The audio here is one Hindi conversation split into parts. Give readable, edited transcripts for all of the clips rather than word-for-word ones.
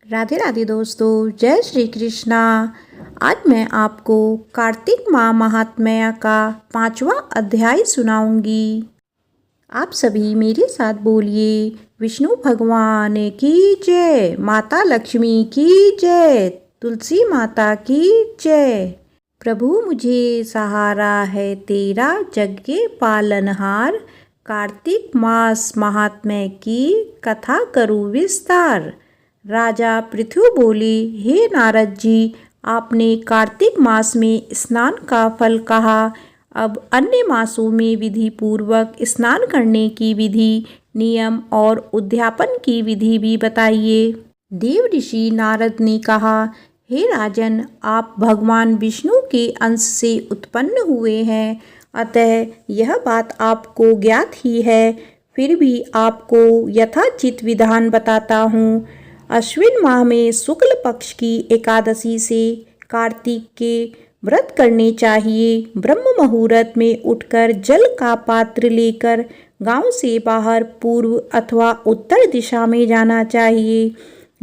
राधे राधे दोस्तों, जय श्री कृष्णा। आज मैं आपको कार्तिक माह महात्म्य का 5वां अध्याय सुनाऊंगी। आप सभी मेरे साथ बोलिए, विष्णु भगवान की जय, माता लक्ष्मी की जय, तुलसी माता की जय। प्रभु मुझे सहारा है तेरा, जग के पालनहार। कार्तिक मास महात्म्य की कथा करूँ विस्तार। राजा पृथु बोले, हे नारद जी, आपने कार्तिक मास में स्नान का फल कहा, अब अन्य मासों में विधि पूर्वक स्नान करने की विधि, नियम और उद्यापन की विधि भी बताइए। देव ऋषि नारद ने कहा, हे राजन, आप भगवान विष्णु के अंश से उत्पन्न हुए हैं, अतः यह बात आपको ज्ञात ही है। फिर भी आपको यथाचित विधान बताता हूँ। अश्विन माह में शुक्ल पक्ष की एकादशी से कार्तिक के व्रत करने चाहिए। ब्रह्म मुहूर्त में उठकर जल का पात्र लेकर गांव से बाहर पूर्व अथवा उत्तर दिशा में जाना चाहिए।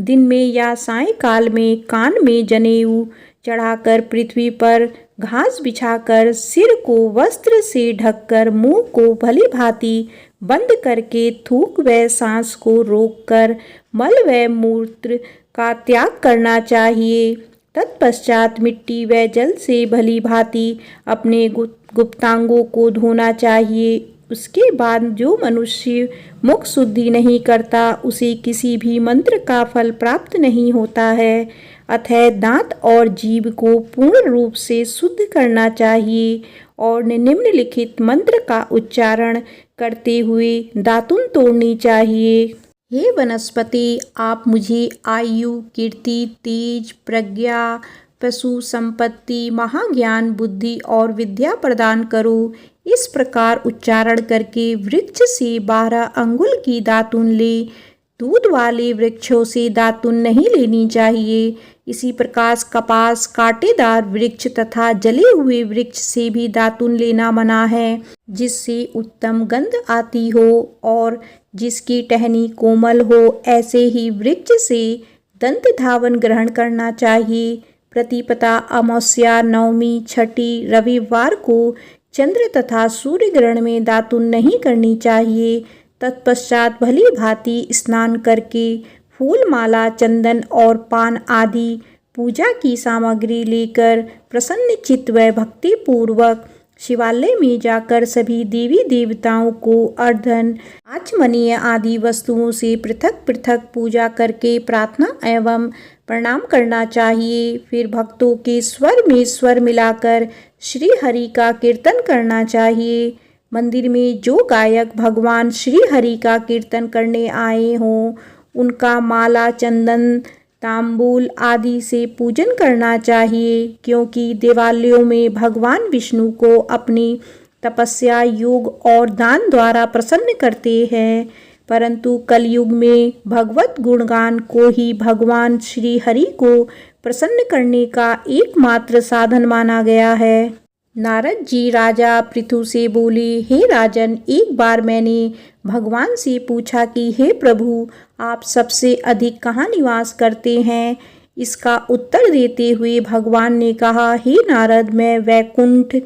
दिन में या सायंकाल में कान में जनेऊ चढ़ाकर पृथ्वी पर घास बिछाकर सिर को वस्त्र से ढककर मुंह को भली भांति बंद करके थूक व सांस को रोककर मल व मूत्र का त्याग करना चाहिए। तत्पश्चात मिट्टी व जल से भली भांति अपने गुप्तांगों को धोना चाहिए। उसके बाद जो मनुष्य मुख शुद्धि नहीं करता, उसे किसी भी मंत्र का फल प्राप्त नहीं होता है। अतः दांत और जीभ को पूर्ण रूप से शुद्ध करना चाहिए और निम्नलिखित मंत्र का उच्चारण करते हुए दातुन तोड़नी चाहिए। हे वनस्पति, आप मुझे आयु, कीर्ति, तेज, प्रज्ञा, पशु संपत्ति, महाज्ञान, बुद्धि और विद्या प्रदान करो। इस प्रकार उच्चारण करके वृक्ष से 12 अंगुल की दातुन ले। दूध वाले वृक्षों से दातुन नहीं लेनी चाहिए। इसी प्रकार कपास, कांटेदार वृक्ष तथा जले हुए वृक्ष से भी दातुन लेना मना है, जिससे उत्तम गंध आती हो और जिसकी टहनी कोमल हो। ऐसे ही वृक्ष से दंत धावन ग्रहण करना चाहिए। प्रतिपदा, अमावस्या, नवमी, छठी, रविवार को चंद्र तथा सूर्य ग्रहण में दातुन नहीं करनी चाहिए। तत्पश्चात भली भांति स्नान करके फूल माला, चंदन और पान आदि पूजा की सामग्री लेकर प्रसन्न चित्त व भक्ति पूर्वक शिवालय में जाकर सभी देवी देवताओं को अर्धन, आचमनीय आदि वस्तुओं से पृथक पृथक पूजा करके प्रार्थना एवं प्रणाम करना चाहिए। फिर भक्तों के स्वर में स्वर मिलाकर श्री हरि का कीर्तन करना चाहिए। मंदिर में जो गायक भगवान श्री हरि का कीर्तन करने आए हों, उनका माला, चंदन, तांबूल आदि से पूजन करना चाहिए, क्योंकि देवालयों में भगवान विष्णु को अपनी तपस्या, योग और दान द्वारा प्रसन्न करते हैं। परंतु कलयुग में भगवत गुणगान को ही भगवान श्री हरि को प्रसन्न करने का एकमात्र साधन माना गया है। नारद जी राजा पृथु से बोले, हे राजन, एक बार मैंने भगवान से पूछा कि हे प्रभु, आप सबसे अधिक कहाँ निवास करते हैं। इसका उत्तर देते हुए भगवान ने कहा, हे नारद, मैं वैकुंठ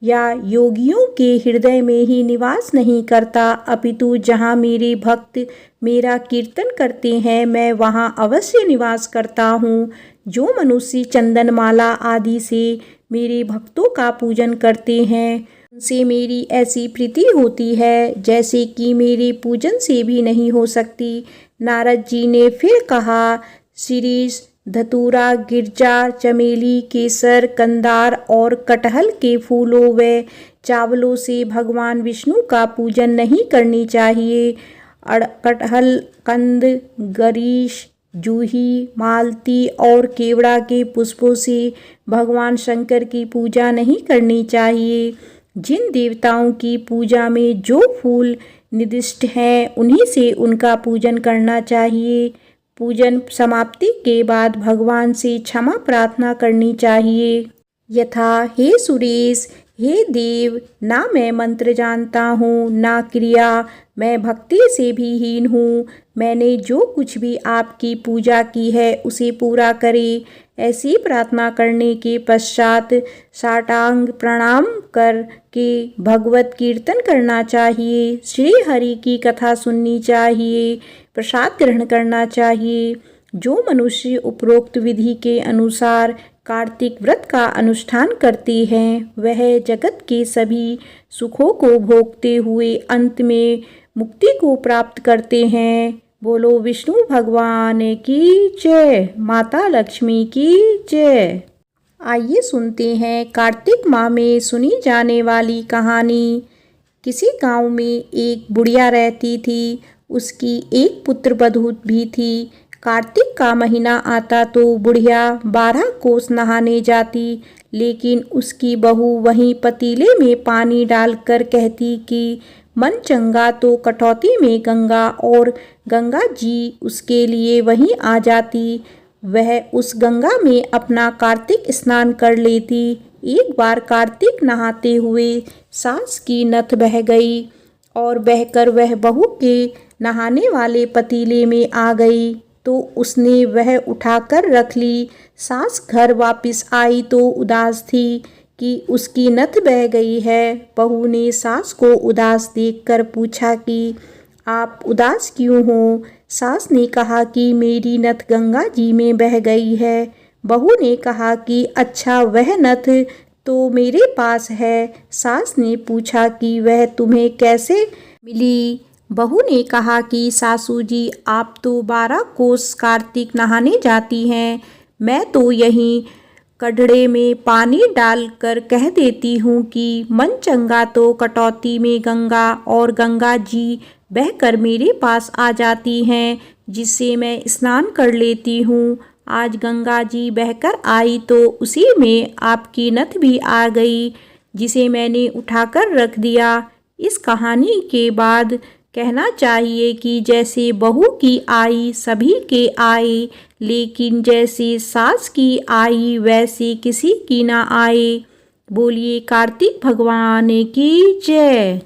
या योगियों के हृदय में ही निवास नहीं करता, अपितु जहाँ मेरे भक्त मेरा कीर्तन करते हैं, मैं वहाँ अवश्य निवास करता हूँ। जो मनुष्य चंदन माला आदि से मेरे भक्तों का पूजन करते हैं, उनसे मेरी ऐसी प्रीति होती है जैसे कि मेरे पूजन से भी नहीं हो सकती। नारद जी ने फिर कहा, शिरीष, धतूरा, गिरजा, चमेली, केसर, कंदार और कटहल के फूलों व चावलों से भगवान विष्णु का पूजन नहीं करनी चाहिए। कटहल, कंद, गरीश, जूही, मालती और केवड़ा के पुष्पों से भगवान शंकर की पूजा नहीं करनी चाहिए। जिन देवताओं की पूजा में जो फूल निर्दिष्ट हैं, उन्हीं से उनका पूजन करना चाहिए। पूजन समाप्ति के बाद भगवान से क्षमा प्रार्थना करनी चाहिए, यथा, हे सुरेश, हे देव, ना मैं मंत्र जानता हूँ, ना क्रिया, मैं भक्ति से भी हीन हूँ। मैंने जो कुछ भी आपकी पूजा की है उसे पूरा करे। ऐसी प्रार्थना करने के पश्चात साष्टांग प्रणाम कर के भगवत कीर्तन करना चाहिए, श्री हरि की कथा सुननी चाहिए, प्रसाद ग्रहण करना चाहिए। जो मनुष्य उपरोक्त विधि के अनुसार कार्तिक व्रत का अनुष्ठान करते हैं वह जगत के सभी सुखों को भोगते हुए अंत में मुक्ति को प्राप्त करते हैं। बोलो विष्णु भगवान की जय, माता लक्ष्मी की जय। आइए सुनते हैं कार्तिक माह में सुनी जाने वाली कहानी। किसी गांव में एक बुढ़िया रहती थी। उसकी एक पुत्र बधू भी थी। कार्तिक का महीना आता तो बुढ़िया 12 कोस नहाने जाती, लेकिन उसकी बहू वहीं पतीले में पानी डालकर कहती कि मन चंगा तो कटौती में गंगा, और गंगा जी उसके लिए वहीं आ जाती। वह उस गंगा में अपना कार्तिक स्नान कर लेती। एक बार कार्तिक नहाते हुए सास की नथ बह गई और बहकर वह बहू के नहाने वाले पतीले में आ गई, तो उसने वह उठाकर रख ली। सास घर वापस आई तो उदास थी कि उसकी नथ बह गई है। बहू ने सास को उदास देखकर पूछा कि आप उदास क्यों हो? सास ने कहा कि मेरी नथ गंगा जी में बह गई है। बहू ने कहा कि अच्छा, वह नथ तो मेरे पास है। सास ने पूछा कि वह तुम्हें कैसे मिली? बहू ने कहा कि सासू जी, आप तो 12 कोस कार्तिक नहाने जाती हैं, मैं तो यहीं कढ़ड़े में पानी डालकर कह देती हूँ कि मन चंगा तो कटौती में गंगा, और गंगा जी बहकर मेरे पास आ जाती हैं, जिससे मैं स्नान कर लेती हूँ। आज गंगा जी बहकर आई तो उसी में आपकी नथ भी आ गई, जिसे मैंने उठाकर रख दिया। इस कहानी के बाद कहना चाहिए कि जैसे बहू की आई सभी के आए, लेकिन जैसे सास की आई वैसे किसी की ना आए। बोलिए कार्तिक भगवान की जय।